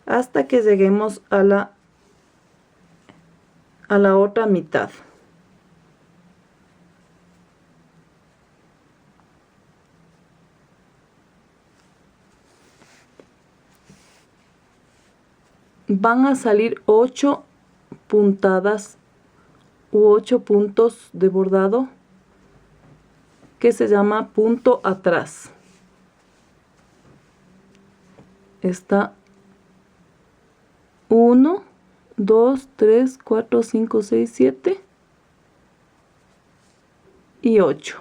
Hasta que lleguemos a la otra mitad. Van a salir 8 puntadas u 8 puntos de bordado que se llama punto atrás. Está 1, 2, 3, 4, 5, 6, 7 y 8.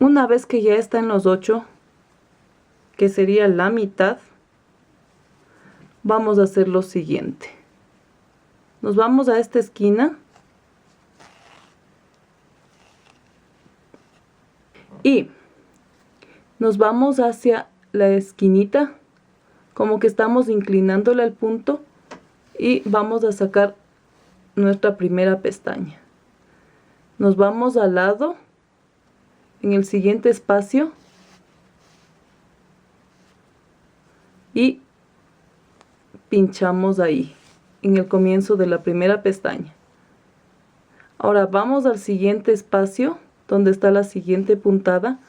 Una vez que ya está en los 8, que sería la mitad, vamos a hacer lo siguiente. Nos vamos a esta esquina y nos vamos hacia la esquinita, como que estamos inclinándole al punto, y vamos a sacar nuestra primera pestaña. Nos vamos al lado, en el siguiente espacio, y pinchamos ahí, en el comienzo de la primera pestaña. Ahora vamos al siguiente espacio, donde está la siguiente puntada,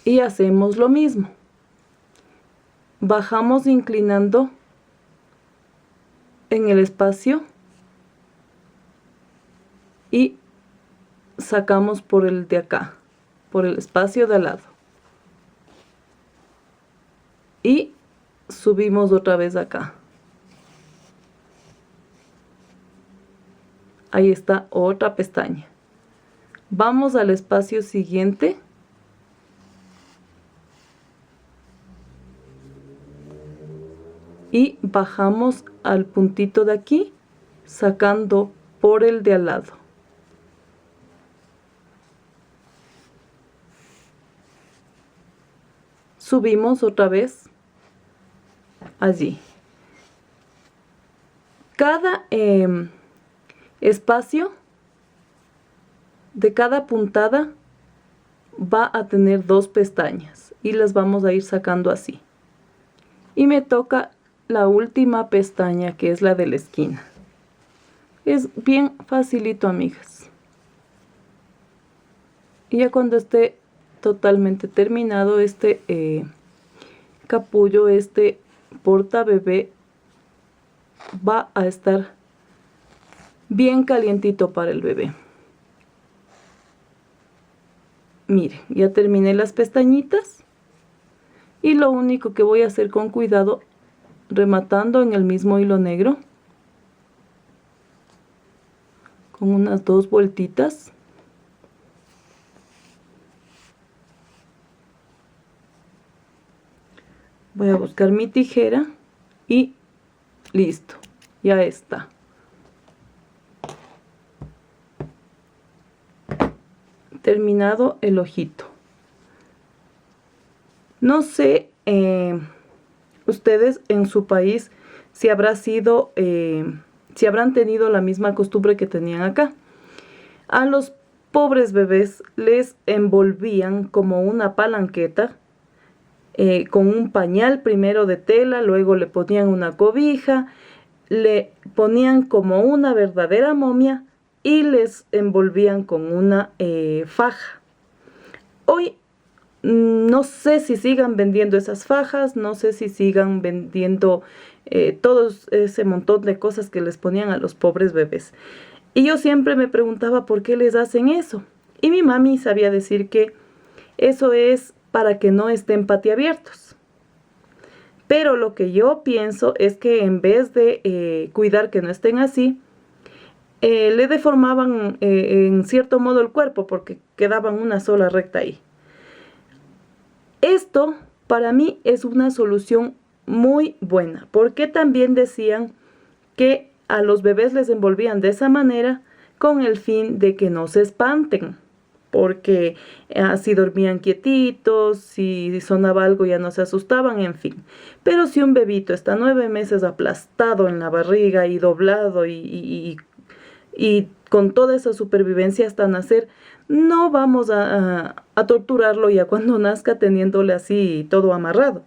y hacemos lo mismo. Bajamos inclinando en el espacio y sacamos por el de acá, por el espacio de al lado, y subimos otra vez acá. Ahí está otra pestaña. Vamos al espacio siguiente y bajamos al puntito de aquí, sacando por el de al lado. Subimos otra vez allí. Cada espacio de cada puntada va a tener 2 pestañas y las vamos a ir sacando así. Y me toca la última pestaña, que es la de la esquina. Es bien facilito, amigas. Y ya cuando esté totalmente terminado este capullo, este porta bebé, va a estar bien calientito para el bebé. Miren, ya terminé las pestañitas y lo único que voy a hacer con cuidado, rematando en el mismo hilo negro con unas 2 vueltitas, voy a buscar mi tijera y listo, ya está. Terminado el ojito. No sé ustedes en su país si habrá sido si habrán tenido la misma costumbre que tenían acá. A los pobres bebés les envolvían como una palanqueta con un pañal primero de tela, luego le ponían una cobija, le ponían como una verdadera momia y les envolvían con una faja. Hoy no sé si sigan vendiendo esas fajas, no sé si sigan vendiendo todo ese montón de cosas que les ponían a los pobres bebés. Y yo siempre me preguntaba por qué les hacen eso. Y mi mami sabía decir que eso es para que no estén patiabiertos. Pero lo que yo pienso es que en vez de cuidar que no estén así, le deformaban en cierto modo el cuerpo porque quedaban una sola recta ahí. Esto para mí es una solución muy buena, porque también decían que a los bebés les envolvían de esa manera con el fin de que no se espanten, porque así dormían quietitos, si sonaba algo ya no se asustaban, en fin. Pero si un bebito está 9 meses aplastado en la barriga y doblado y con toda esa supervivencia hasta nacer, no vamos a torturarlo ya cuando nazca teniéndole así todo amarrado.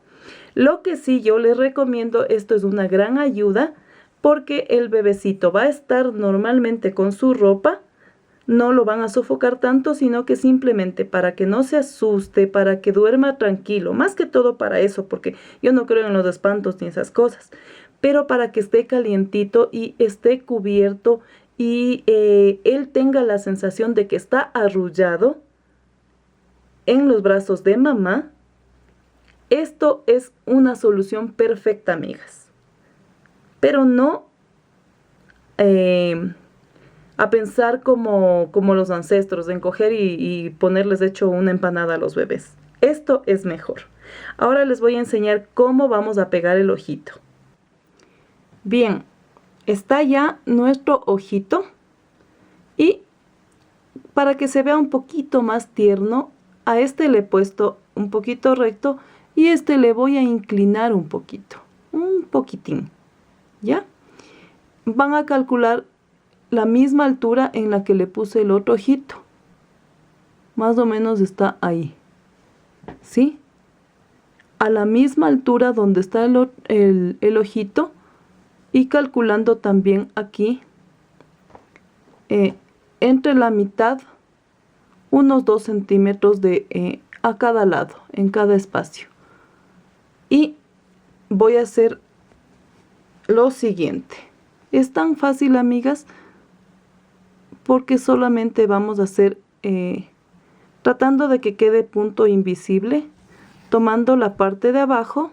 Lo que sí yo les recomiendo, esto es una gran ayuda, porque el bebecito va a estar normalmente con su ropa, no lo van a sofocar tanto, sino que simplemente para que no se asuste, para que duerma tranquilo, más que todo para eso, porque yo no creo en los espantos ni esas cosas, pero para que esté calientito y esté cubierto y él tenga la sensación de que está arrullado en los brazos de mamá. Esto es una solución perfecta, amigas. Pero no a pensar como los ancestros, en coger y ponerles hecho una empanada a los bebés. Esto es mejor. Ahora les voy a enseñar cómo vamos a pegar el ojito. Bien, está ya nuestro ojito y para que se vea un poquito más tierno, a este le he puesto un poquito recto y este le voy a inclinar un poquito, un poquitín, ¿ya? Van a calcular la misma altura en la que le puse el otro ojito. Más o menos está ahí, ¿sí? A la misma altura donde está el ojito y calculando también aquí, entre la mitad, unos 2 centímetros a cada lado, en cada espacio. Y voy a hacer lo siguiente. Es tan fácil, amigas, porque solamente vamos a hacer, tratando de que quede punto invisible, tomando la parte de abajo,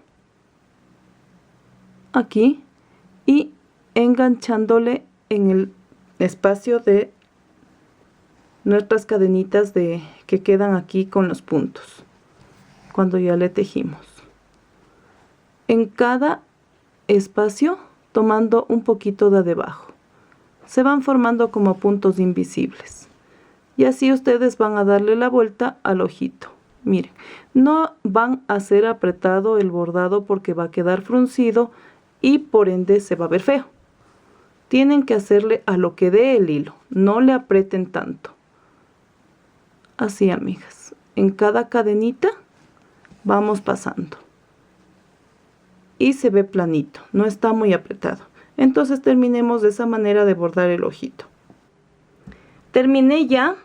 aquí, y enganchándole en el espacio de nuestras cadenitas que quedan aquí con los puntos, cuando ya le tejimos. En cada espacio, tomando un poquito de debajo. Se van formando como puntos invisibles. Y así ustedes van a darle la vuelta al ojito. Miren, no van a hacer apretado el bordado porque va a quedar fruncido y por ende se va a ver feo. Tienen que hacerle a lo que dé el hilo, no le aprieten tanto. Así, amigas, en cada cadenita vamos pasando. Y se ve planito, no está muy apretado. Entonces terminemos de esa manera de bordar el ojito. Terminé ya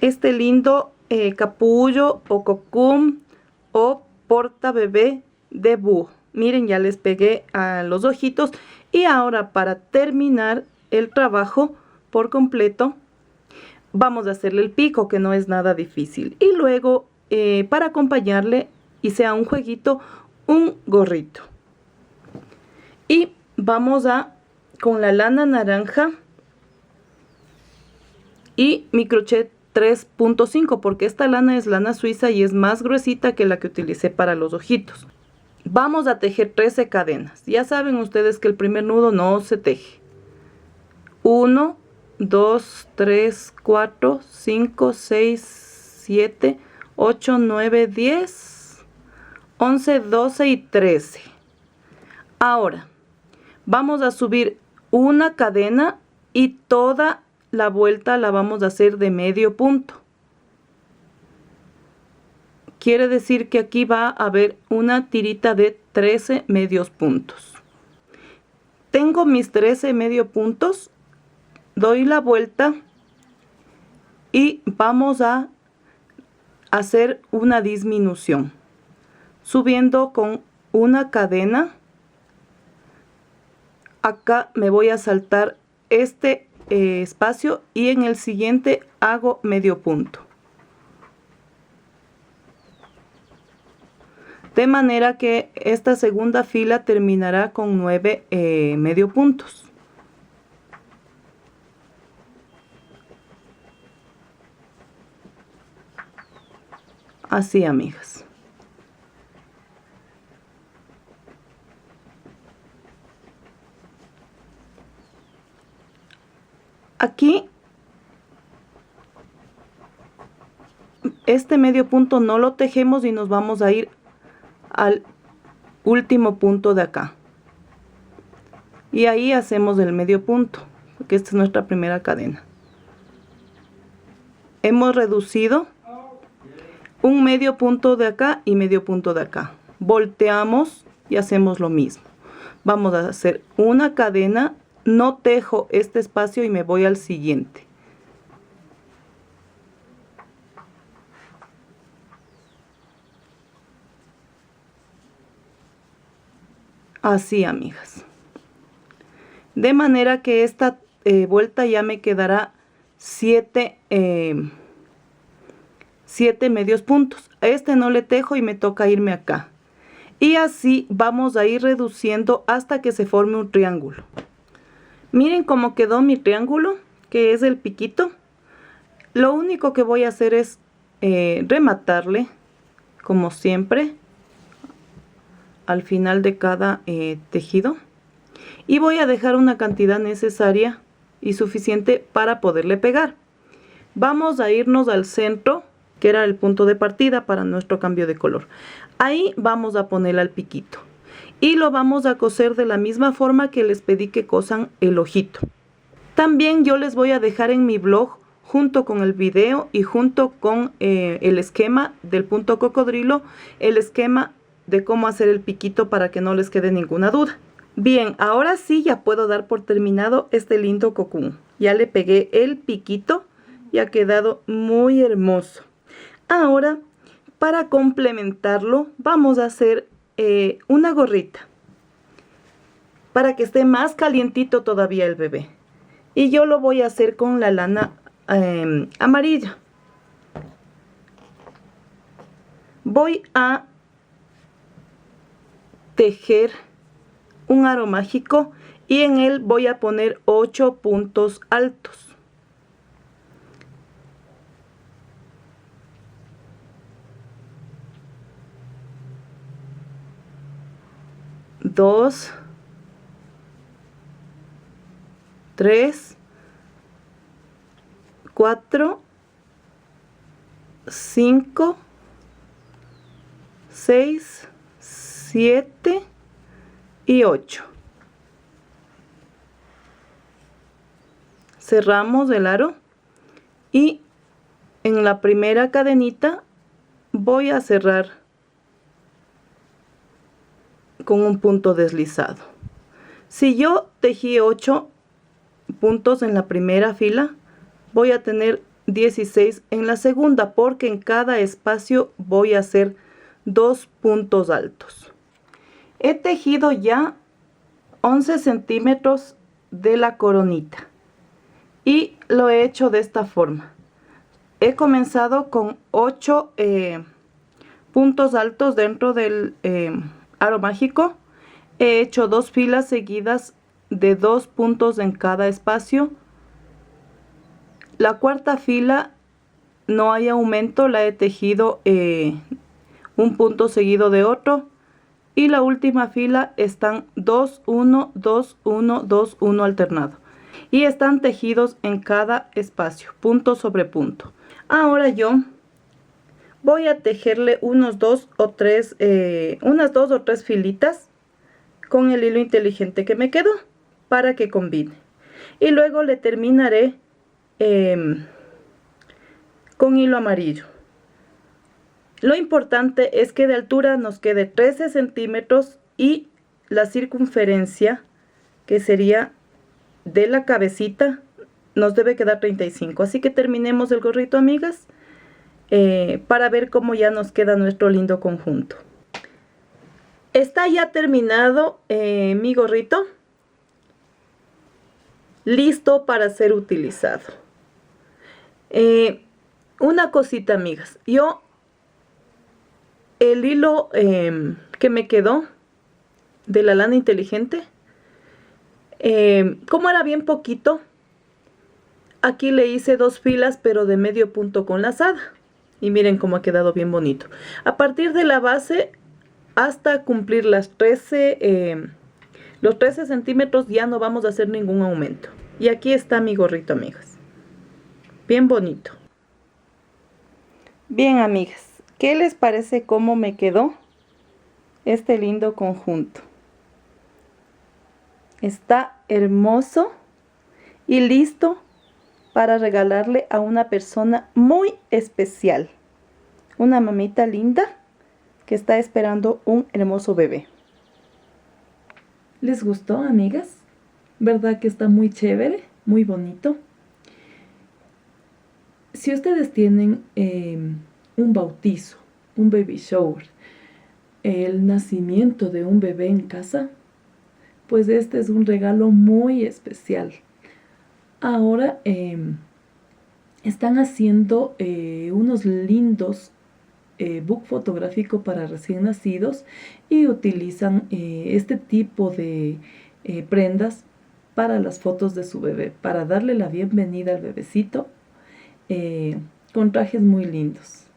este lindo capullo o cocum o porta bebé de búho. Miren, ya les pegué a los ojitos. Y ahora, para terminar el trabajo por completo, vamos a hacerle el pico, que no es nada difícil. Y luego, para acompañarle, y sea un jueguito, un gorrito. Y vamos con la lana naranja y mi crochet 3.5, porque esta lana es lana suiza y es más gruesita que la que utilicé para los ojitos. Vamos a tejer 13 cadenas. Ya saben ustedes que el primer nudo no se teje. 1, 2, 3, 4, 5, 6, 7, 8, 9, 10, 11, 12 y 13. Ahora, vamos a subir una cadena y toda la vuelta la vamos a hacer de medio punto. Quiere decir que aquí va a haber una tirita de 13 medios puntos. Tengo mis 13 medio puntos, doy la vuelta y vamos a hacer una disminución, subiendo con una cadena. Acá me voy a saltar este espacio y en el siguiente hago medio punto. de manera que esta segunda fila terminará con 9 medio puntos. Así, amigas. Aquí este medio punto no lo tejemos y nos vamos a ir al último punto de acá. Y ahí hacemos el medio punto, porque esta es nuestra primera cadena. Hemos reducido un medio punto de acá y medio punto de acá. Volteamos y hacemos lo mismo. Vamos a hacer una cadena, no tejo este espacio y me voy al siguiente. Así, amigas. De manera que esta vuelta ya me quedará 7 medios puntos. A este no le tejo y me toca irme acá. Y así vamos a ir reduciendo hasta que se forme un triángulo. Miren cómo quedó mi triángulo, que es el piquito. Lo único que voy a hacer es rematarle, como siempre, al final de cada tejido. Y voy a dejar una cantidad necesaria y suficiente para poderle pegar. Vamos a irnos al centro, que era el punto de partida para nuestro cambio de color. Ahí vamos a ponerle al piquito. Y lo vamos a coser de la misma forma que les pedí que cosan el ojito. También yo les voy a dejar en mi blog, junto con el video y junto con el esquema del punto cocodrilo, el esquema de cómo hacer el piquito para que no les quede ninguna duda. Bien, ahora sí ya puedo dar por terminado este lindo cocoon. Ya le pegué el piquito y ha quedado muy hermoso. Ahora, para complementarlo, vamos a hacer una gorrita para que esté más calientito todavía el bebé. Y yo lo voy a hacer con la lana amarilla. Voy a tejer un aro mágico y en él voy a poner 8 puntos altos. Dos, 3, 4, 5, 6, 7 y 8. Cerramos el aro y en la primera cadenita voy a cerrar con un punto deslizado. Si yo tejí 8 puntos en la primera fila, voy a tener 16 en la segunda, porque en cada espacio voy a hacer 2 puntos altos. He tejido ya 11 centímetros de la coronita y lo he hecho de esta forma. He comenzado con 8 puntos altos dentro del aro mágico. He hecho 2 filas seguidas de 2 puntos en cada espacio. La cuarta fila no hay aumento, la he tejido un punto seguido de otro. Y la última fila están 2, 1, 2, 1, 2, 1 alternado. Y están tejidos en cada espacio, punto sobre punto. Ahora yo voy a tejerle unas 2 o 3 filitas con el hilo inteligente que me quedó para que combine. Y luego le terminaré con hilo amarillo. Lo importante es que de altura nos quede 13 centímetros y la circunferencia, que sería de la cabecita, nos debe quedar 35. Así que terminemos el gorrito, amigas, para ver cómo ya nos queda nuestro lindo conjunto. Está ya terminado mi gorrito, listo para ser utilizado. Una cosita, amigas, yo el hilo que me quedó de la lana inteligente, como era bien poquito, aquí le hice 2 filas pero de medio punto con lazada. Y miren cómo ha quedado bien bonito. A partir de la base hasta cumplir los 13 centímetros ya no vamos a hacer ningún aumento. Y aquí está mi gorrito, amigas. Bien bonito. Bien, amigas, ¿qué les parece cómo me quedó este lindo conjunto? Está hermoso y listo para regalarle a una persona muy especial. Una mamita linda que está esperando un hermoso bebé. ¿Les gustó, amigas? ¿Verdad que está muy chévere? Muy bonito. Si ustedes tienen un bautizo, un baby shower, el nacimiento de un bebé en casa, pues este es un regalo muy especial. Ahora están haciendo unos lindos book fotográfico para recién nacidos y utilizan este tipo de prendas para las fotos de su bebé, para darle la bienvenida al bebecito con trajes muy lindos.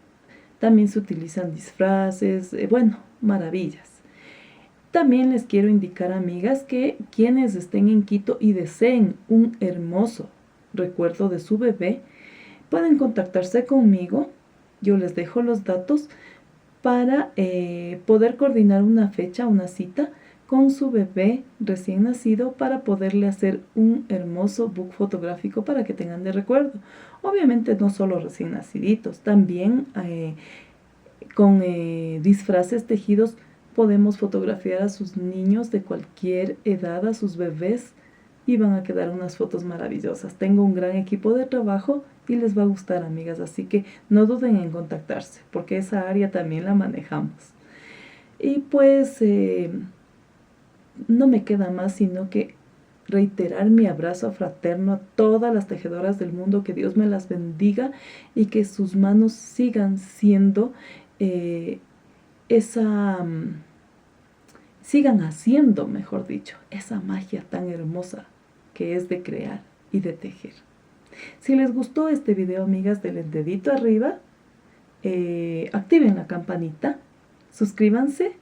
También se utilizan disfraces, bueno, maravillas. También les quiero indicar, amigas, que quienes estén en Quito y deseen un hermoso recuerdo de su bebé, pueden contactarse conmigo. Yo les dejo los datos para poder coordinar una fecha, una cita con su bebé recién nacido para poderle hacer un hermoso book fotográfico para que tengan de recuerdo. Obviamente no solo recién naciditos, también con disfraces tejidos podemos fotografiar a sus niños de cualquier edad, a sus bebés, y van a quedar unas fotos maravillosas. Tengo un gran equipo de trabajo y les va a gustar, amigas, así que no duden en contactarse, porque esa área también la manejamos. Y pues no me queda más sino que reiterar mi abrazo fraterno a todas las tejedoras del mundo, que Dios me las bendiga y que sus manos sigan siendo sigan haciendo, mejor dicho, esa magia tan hermosa que es de crear y de tejer. Si les gustó este video, amigas, denle el dedito arriba, activen la campanita, suscríbanse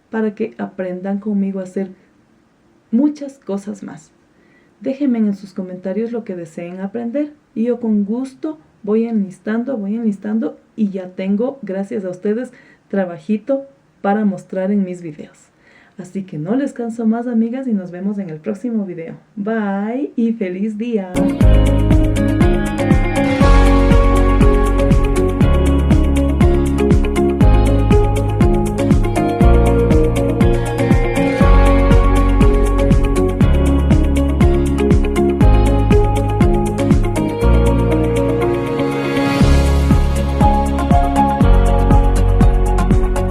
para que aprendan conmigo a hacer muchas cosas más. Déjenme en sus comentarios lo que deseen aprender y yo con gusto voy enlistando y ya tengo, gracias a ustedes, trabajito para mostrar en mis videos. Así que no les canso más, amigas, y nos vemos en el próximo video. Bye y feliz día.